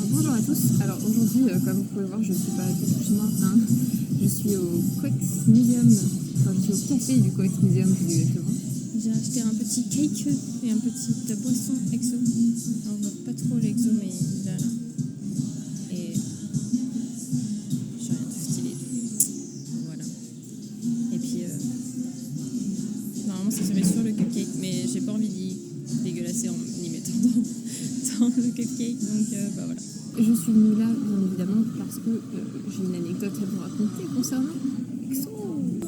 Bonjour à tous. Alors aujourd'hui, comme vous pouvez voir, je suis pas du tout chez moi. Je suis au Coex Museum. Enfin, je suis au café du Coex Museum plus exactement. J'ai acheté un petit cake et un petit boisson exo. Alors, on voit pas trop l'exo, mais il est là. Et j'ai rien de stylé. Voilà. Et puis, normalement, ça se met sur le cupcake, mais j'ai pas envie d'y dégueulasser en y mettant dans le cupcake. Donc, voilà. Je suis venue là, bien évidemment, parce que j'ai une anecdote à vous raconter concernant EXO.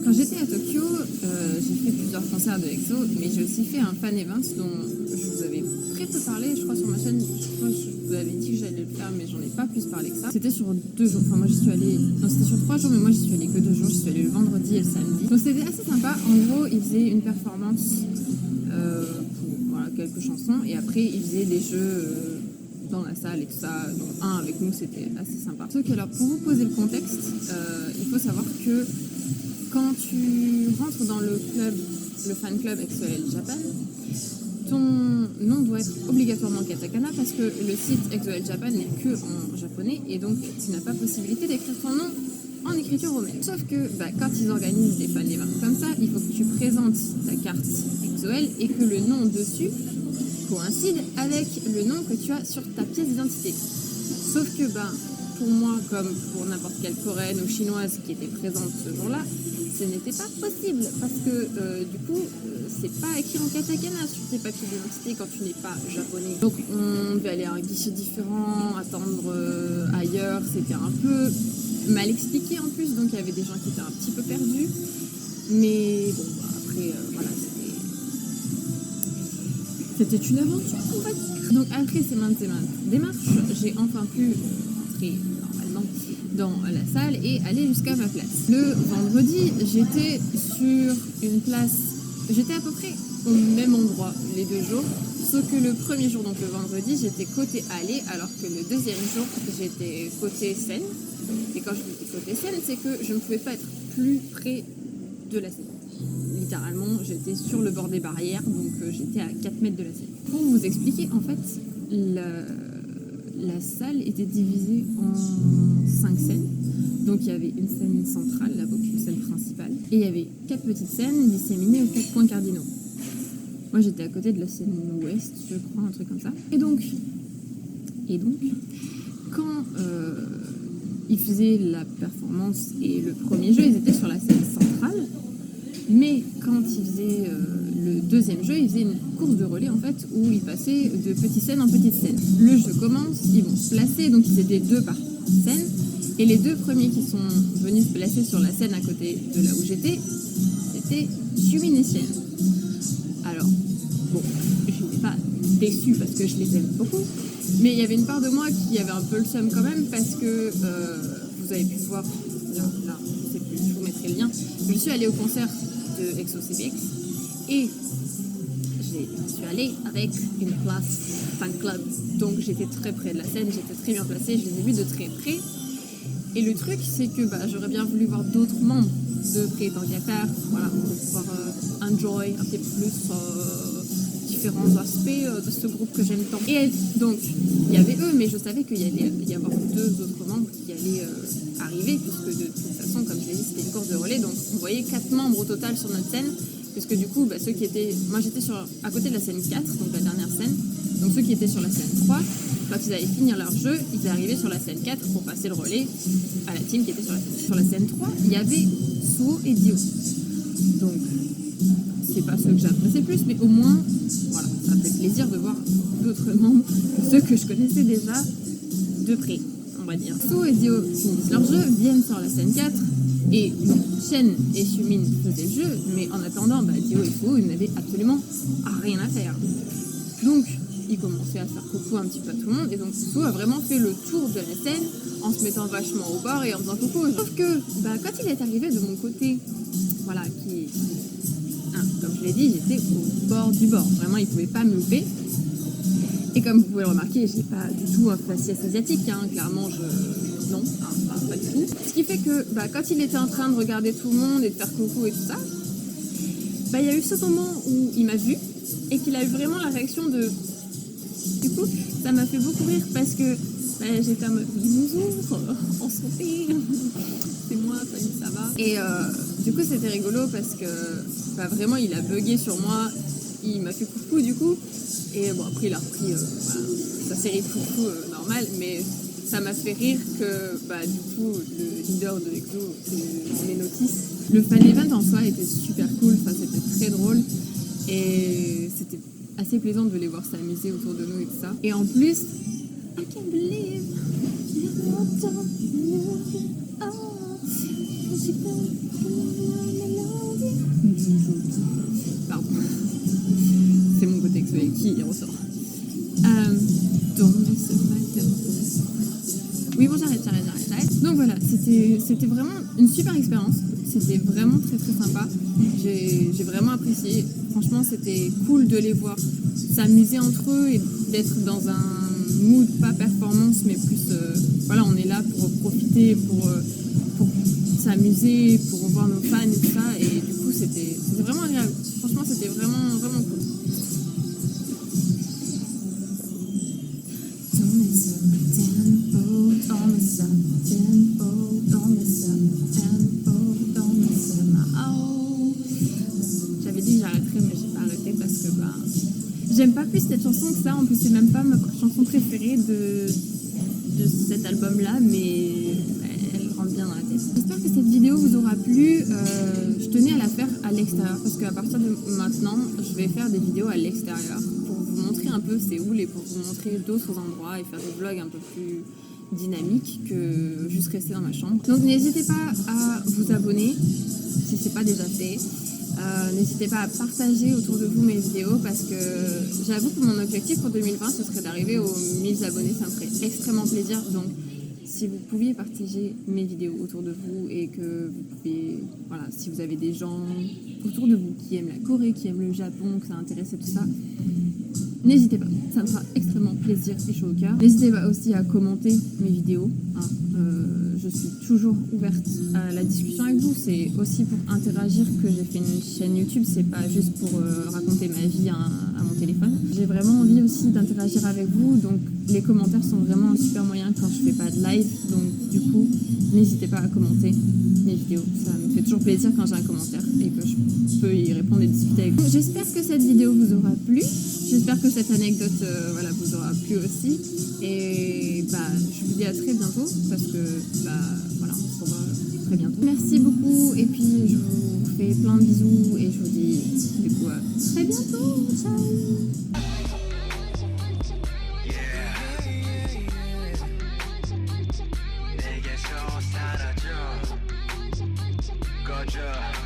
Quand j'étais à Tokyo, j'ai fait plusieurs concerts de EXO, mais j'ai aussi fait un fan event dont je vous avais très peu parlé, je crois, sur ma chaîne. Je crois que je vous avais dit que j'allais le faire, mais j'en ai pas plus parlé que ça. C'était sur 2 jours. Enfin, moi, j'y suis allée... Non, c'était sur 3 jours, mais moi, j'y suis allée que 2 jours. J'y suis allée le vendredi et le samedi. Donc, c'était assez sympa. En gros, ils faisaient une performance pour quelques chansons, et après, ils faisaient des jeux... dans la salle et tout ça, donc avec nous, c'était assez sympa. Sauf que alors, pour vous poser le contexte, il faut savoir que quand tu rentres dans le club, le fan club EXO-L Japan, ton nom doit être obligatoirement katakana parce que le site EXO-L Japan n'est que en japonais et donc tu n'as pas possibilité d'écrire ton nom en écriture romaine. Sauf que quand ils organisent des fan events comme ça, il faut que tu présentes ta carte EXO-L et que le nom dessus coïncide avec le nom que tu as sur ta pièce d'identité. Sauf que pour moi, comme pour n'importe quelle coréenne ou chinoise qui était présente ce jour-là, ce n'était pas possible parce que du coup, c'est pas écrit en katakana sur tes papiers d'identité quand tu n'es pas japonais. Donc on devait aller à un guichet différent, attendre ailleurs, c'était un peu mal expliqué en plus, donc il y avait des gens qui étaient un petit peu perdus. Mais bon, après, voilà, c'était une aventure, on va dire. Donc après ces maintes démarches, j'ai enfin pu entrer normalement dans la salle et aller jusqu'à ma place. Le vendredi, j'étais sur une place, j'étais à peu près au même endroit les 2 jours, sauf que le premier jour, donc le vendredi, j'étais côté allée, alors que le deuxième jour, j'étais côté scène. Et quand je dis côté scène, c'est que je ne pouvais pas être plus près de la scène. Littéralement, j'étais sur le bord des barrières, donc j'étais à 4 mètres de la scène. Pour vous expliquer, en fait, la salle était divisée en 5 scènes. Donc il y avait une scène centrale, là-bas, une scène principale, et il y avait 4 petites scènes disséminées aux 4 points cardinaux. Moi, j'étais à côté de la scène ouest, je crois, un truc comme ça. Et donc quand ils faisaient la performance et le premier jeu, ils étaient sur la scène centrale. Mais quand ils faisaient le deuxième jeu, ils faisaient une course de relais en fait, où ils passaient de petite scène en petite scène. Le jeu commence, ils vont se placer, donc ils étaient 2 par scène, et les 2 premiers qui sont venus se placer sur la scène à côté de là où j'étais, c'était Sumin et Sien. Alors, bon, je n'étais pas déçue parce que je les aime beaucoup, mais il y avait une part de moi qui avait un peu le seum quand même, parce que vous avez pu voir, là, je sais plus, je vous mettrai le lien, je suis allée au concert de EXO-CBX et je suis allée avec une place fan club, donc j'étais très près de la scène, j'étais très bien placée, je les ai vus de très près. Et le truc, c'est que j'aurais bien voulu voir d'autres membres de près tant qu'à faire, voilà, pour pouvoir enjoy un petit peu plus différents aspects de ce groupe que j'aime tant. Et donc, il y avait eux, mais je savais qu'il y allait y avoir 2 autres membres qui allaient arriver, puisque de toute façon, comme je l'ai dit, c'était une course de relais, donc on voyait 4 membres au total sur notre scène, puisque du coup, ceux qui étaient... Moi, j'étais à côté de la scène 4, donc la dernière scène, donc ceux qui étaient sur la scène 3, quand ils allaient finir leur jeu, ils arrivaient sur la scène 4 pour passer le relais à la team qui était sur la scène. Sur la scène 3, il y avait Suho et Dio. Donc, c'est pas ceux que j'appréciais plus, mais au moins, voilà, ça fait plaisir de voir d'autres membres, ceux que je connaissais déjà de près, on va dire. Suho et Dio finissent leur jeu, viennent sur la scène 4, et Shen et Sumin faisaient le jeu, mais en attendant, Dio et Suho, ils n'avaient absolument rien à faire. Donc, il commençait à faire coucou un petit peu à tout le monde, et donc Suho a vraiment fait le tour de la scène en se mettant vachement au bord et en faisant coucou. Sauf que quand il est arrivé de mon côté, voilà, comme je l'ai dit, j'étais au bord du bord, vraiment il pouvait pas me louper. Et comme vous pouvez le remarquer, j'ai pas du tout un faciès asiatique, hein. Clairement, non, pas du tout. Ce qui fait que quand il était en train de regarder tout le monde et de faire coucou et tout ça, il y a eu ce moment où il m'a vu et qu'il a eu vraiment la réaction de... Du coup, ça m'a fait beaucoup rire parce que j'étais en mode bonjour, en santé, c'est moi, salut, ça va. Et du coup, c'était rigolo parce que vraiment, il a bugué sur moi. Il m'a fait coucou du coup. Et bon, après, il a repris sa série de coucou normale, mais ça m'a fait rire que du coup, le leader de EXO les notice. Le fan event en soi était super cool, c'était très drôle. Et c'était assez plaisant de les voir s'amuser autour de nous et tout ça. Et en plus, I can't believe pardon. C'est mon côté EXO qui il ressort. Donc, ce matin. Oui, bon, j'arrête. Donc voilà, c'était vraiment une super expérience. C'était vraiment très très sympa. J'ai vraiment apprécié. Franchement, c'était cool de les voir s'amuser entre eux et d'être dans un mood, pas performance, mais plus, on est là pour profiter, pour s'amuser, pour voir nos fans et tout ça. Et du coup, c'était vraiment agréable. Franchement, c'était vraiment, vraiment cool. J'avais dit que j'arrêterais, mais j'ai pas arrêté parce que j'aime pas plus cette chanson que ça. En plus, c'est même pas ma chanson préférée de cet album-là, mais elle rentre bien dans la tête. J'espère que cette vidéo vous aura plu. Je tenais à la faire à l'extérieur parce qu'à partir de maintenant, je vais faire des vidéos à l'extérieur pour vous montrer un peu c'est où et pour vous montrer d'autres endroits et faire des vlogs un peu plus dynamiques que juste rester dans ma chambre. Donc n'hésitez pas à vous abonner si c'est pas déjà fait. N'hésitez pas à partager autour de vous mes vidéos parce que j'avoue que mon objectif pour 2020 ce serait d'arriver aux 1000 abonnés, ça me ferait extrêmement plaisir. Donc si vous pouviez partager mes vidéos autour de vous et que vous pouvez, si vous avez des gens autour de vous qui aiment la Corée, qui aiment le Japon, que ça intéresse et tout ça, n'hésitez pas, ça me fera extrêmement plaisir et chaud au cœur. N'hésitez pas aussi à commenter mes vidéos, je suis toujours ouverte à la discussion avec vous. C'est aussi pour interagir que j'ai fait une chaîne YouTube, c'est pas juste pour raconter ma vie à mon téléphone. J'ai vraiment envie aussi d'interagir avec vous, donc les commentaires sont vraiment un super moyen quand je fais pas de live, donc du coup n'hésitez pas à commenter mes vidéos, ça me fait toujours plaisir quand j'ai un commentaire et que je peux y répondre et discuter avec vous. J'espère que cette vidéo vous aura plu, j'espère que cette anecdote vous aura plu aussi et je vous dis à très bientôt parce que on se revoit très bientôt. Merci beaucoup et puis je vous fais plein de bisous et je vous dis du coup à très bientôt, ciao. 내게서 사라져 꺼져